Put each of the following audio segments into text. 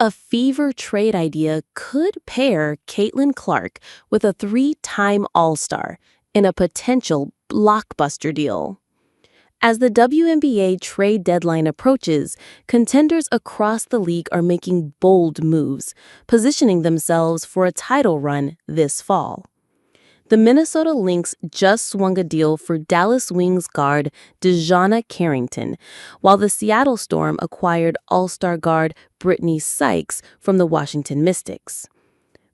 A Fever trade idea could pair Caitlin Clark with a three-time All-Star in a potential blockbuster deal. As the WNBA trade deadline approaches, contenders across the league are making bold moves, positioning themselves for a title run this fall. The Minnesota Lynx just swung a deal for Dallas Wings guard DeJounte Carrington, while the Seattle Storm acquired All-Star guard Brittany Sykes from the Washington Mystics.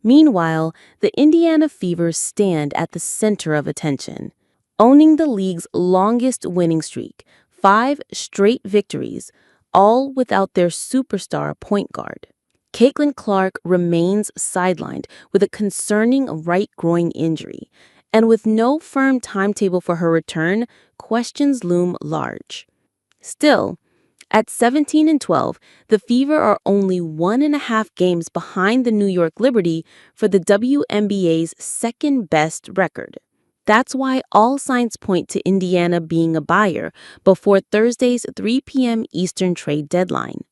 Meanwhile, the Indiana Fever stand at the center of attention, owning the league's longest winning streak, 5 straight victories, all without their superstar point guard. Caitlin Clark remains sidelined with a concerning right groin injury, and with no firm timetable for her return, questions loom large. Still, at 17-12, the Fever are only 1.5 games behind the New York Liberty for the WNBA's second-best record. That's why all signs point to Indiana being a buyer before Thursday's 3 p.m. Eastern trade deadline.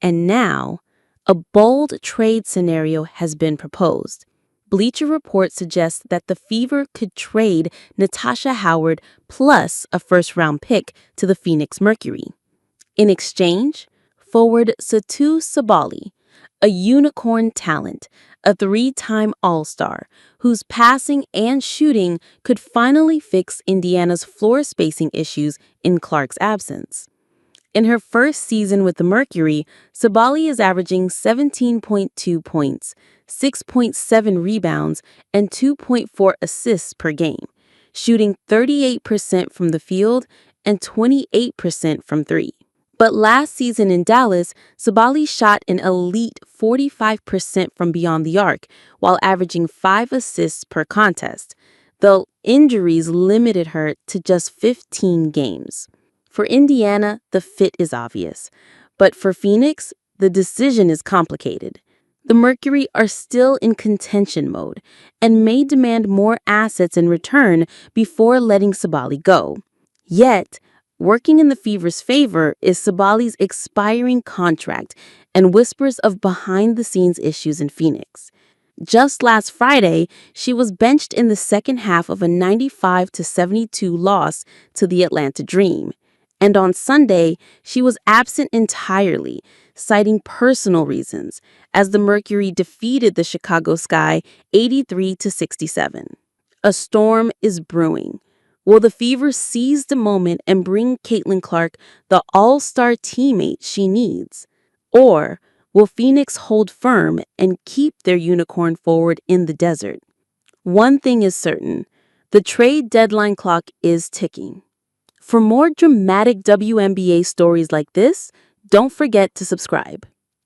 And now, a bold trade scenario has been proposed. Bleacher Report suggests that the Fever could trade Natasha Howard plus a first-round pick to the Phoenix Mercury. In exchange, forward Satou Sabally, a unicorn talent, a 3-time All-Star, whose passing and shooting could finally fix Indiana's floor spacing issues in Clark's absence. In her first season with the Mercury, Sabally is averaging 17.2 points, 6.7 rebounds, and 2.4 assists per game, shooting 38% from the field and 28% from three. But last season in Dallas, Sabally shot an elite 45% from beyond the arc, while averaging 5 assists per contest, though injuries limited her to just 15 games. For Indiana, the fit is obvious, but for Phoenix, the decision is complicated. The Mercury are still in contention mode and may demand more assets in return before letting Sabally go. Yet, working in the Fever's favor is Sabally's expiring contract and whispers of behind-the-scenes issues in Phoenix. Just last Friday, she was benched in the second half of a 95-72 loss to the Atlanta Dream. And on Sunday, she was absent entirely, citing personal reasons, as the Mercury defeated the Chicago Sky 83-67. A storm is brewing. Will the Fever seize the moment and bring Caitlin Clark the all-star teammate she needs? Or will Phoenix hold firm and keep their unicorn forward in the desert? One thing is certain, the trade deadline clock is ticking. For more dramatic WNBA stories like this, don't forget to subscribe.